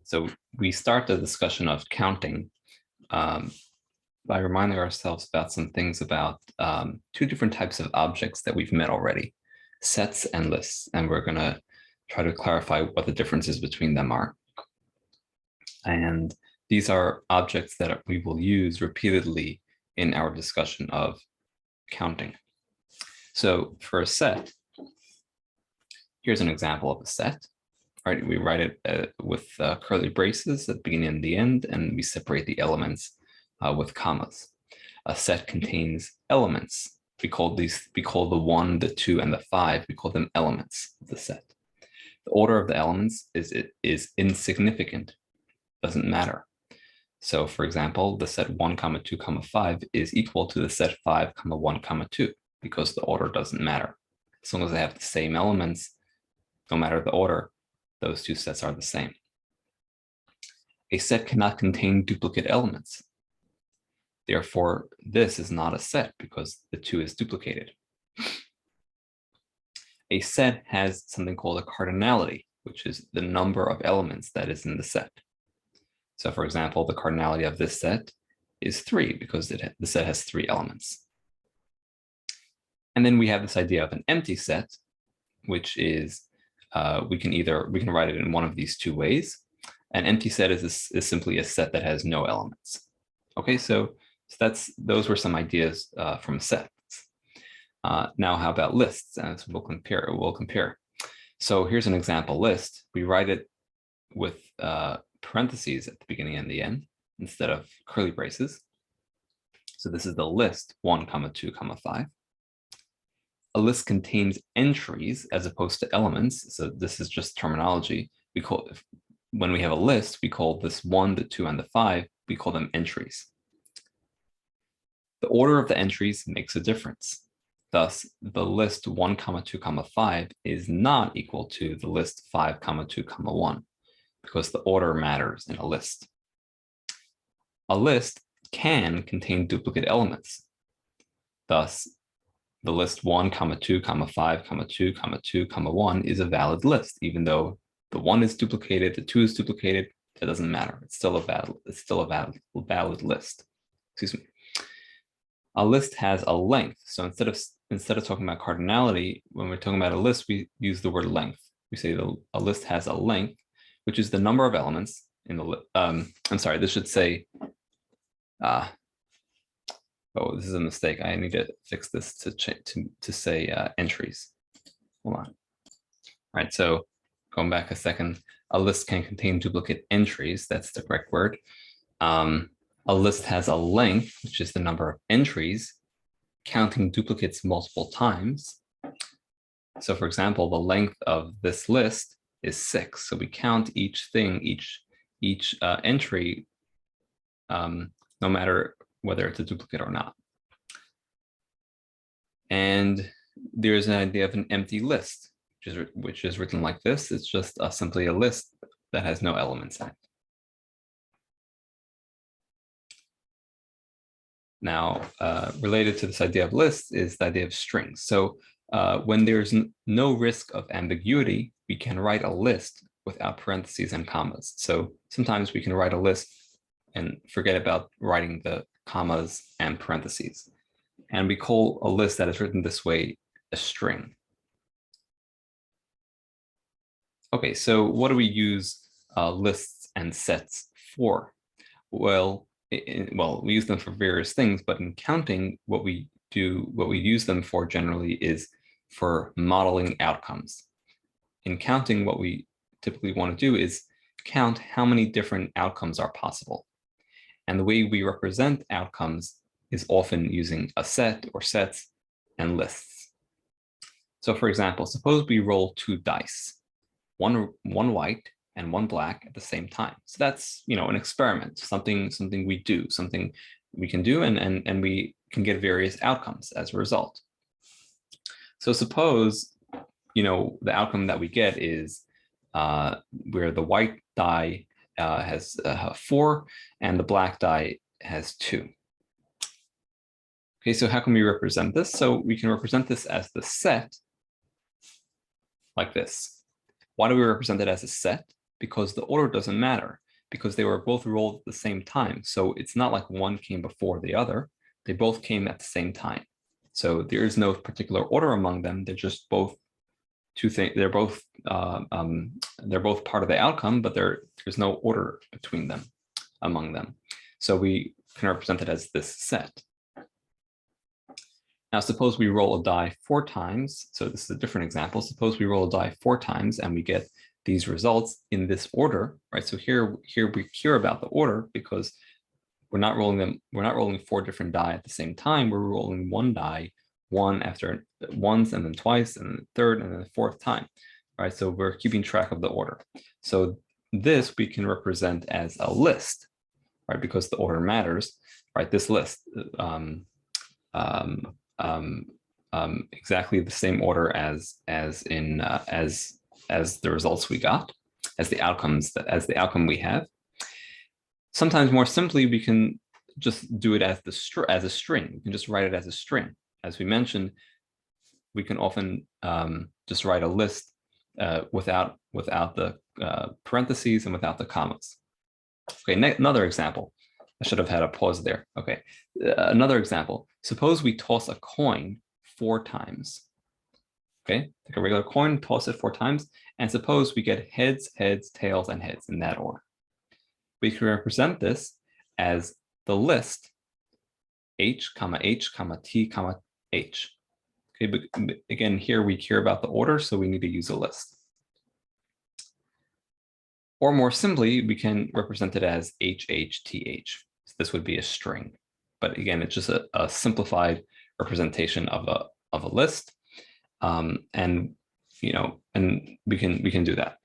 So we start the discussion of counting by reminding ourselves about some things about two different types of objects that we've met already, sets and lists. And we're going to try to clarify what the differences between them are. And these are objects that we will use repeatedly in our discussion of counting. So for a set, here's an example of a set. Right, we write it with curly braces at the beginning and the end, and we separate the elements with commas. A set contains elements. We call the 1, the 2, and the 5, we call them elements of the set. The order of the elements is insignificant, doesn't matter. So for example, the set 1, 2, 5 is equal to the set 5, 1, 2, because the order doesn't matter. As long as they have the same elements, no matter the order, those two sets are the same. A set cannot contain duplicate elements. Therefore, this is not a set because the 2 is duplicated. A set has something called a cardinality, which is the number of elements that is in the set. So for example, the cardinality of this set is 3 because the set has 3 elements. And then we have this idea of an empty set, which is we can write it in one of these two ways. An empty set is simply a set that has no elements. Okay, so those were some ideas from sets. Now, how about lists? As we'll compare. So here's an example list. We write it with parentheses at the beginning and the end instead of curly braces. So this is the list 1, 2, 5. A list contains entries as opposed to elements. So this is just terminology. When we have a list, we call this 1, the 2, and the 5, we call them entries. The order of the entries makes a difference. Thus, the list 1, 2, 5 is not equal to the list 5, 2, 1, because the order matters in a list. A list can contain duplicate elements. Thus, the list 1, 2, 5, 2, 2, 1 is a valid list, even though the 1 is duplicated, the 2 is duplicated, that doesn't matter. It's still a valid list. Excuse me. A list has a length. So instead of talking about cardinality, when we're talking about a list, we use the word length. We say a list has a length, which is the number of elements in the list. I'm sorry, this should say oh, this is a mistake. I need to fix this to say entries. Hold on. All right, so going back a second, a list can contain duplicate entries. That's the correct word. A list has a length, which is the number of entries, counting duplicates multiple times. So for example, the length of this list is 6. So we count each thing, each entry, no matter whether it's a duplicate or not. And there's an idea of an empty list, which is written like this. It's just simply a list that has no elements in it. Now, related to this idea of lists is the idea of strings. So when there's no risk of ambiguity, we can write a list without parentheses and commas. So sometimes we can write a list and forget about writing the commas and parentheses. And we call a list that is written this way a string. Okay, so what do we use lists and sets for? Well, we use them for various things, but in counting, what we use them for generally is for modeling outcomes. In counting, what we typically want to do is count how many different outcomes are possible. And the way we represent outcomes is often using a set or sets and lists. So for example, suppose we roll 2 dice, one white and 1 black at the same time. So that's, an experiment, something we do, something we can do, and we can get various outcomes as a result. So suppose, the outcome that we get is where the white die has 4 and the black die has 2. Okay, so how can we represent this? So we can represent this as the set like this. Why do we represent it as a set? because the order doesn't matter, because they were both rolled at the same time. So it's not like one came before the other. They both came at the same time. So there is no particular order among them. They're just both two things. They're both part of the outcome, but there's no order between them, among them. So we can represent it as this set. Now, suppose we roll a die 4 times. So this is a different example. Suppose we roll a die 4 times and we get these results in this order, right? So here we care about the order because we're not rolling 4 different die at the same time. We're rolling one die, one after once, and then twice, and then the third, and then the 4th time, right? So we're keeping track of the order. So this we can represent as a list, right? Because the order matters, right? This list, exactly the same order as the results we got, as the outcome we have. Sometimes more simply, we can just do it as a string. We can just write it as a string. As we mentioned, we can often just write a list without the parentheses and without the commas. Okay, another example. I should have had a pause there. Okay, another example. Suppose we toss a coin 4 times. Okay, take a regular coin, toss it 4 times, and suppose we get heads, heads, tails, and heads in that order. We can represent this as the list H, H, T, H. Okay, but again, here we care about the order, so we need to use a list. Or more simply, we can represent it as HHTH. So this would be a string. But again, it's just a simplified representation of a list. And we can do that.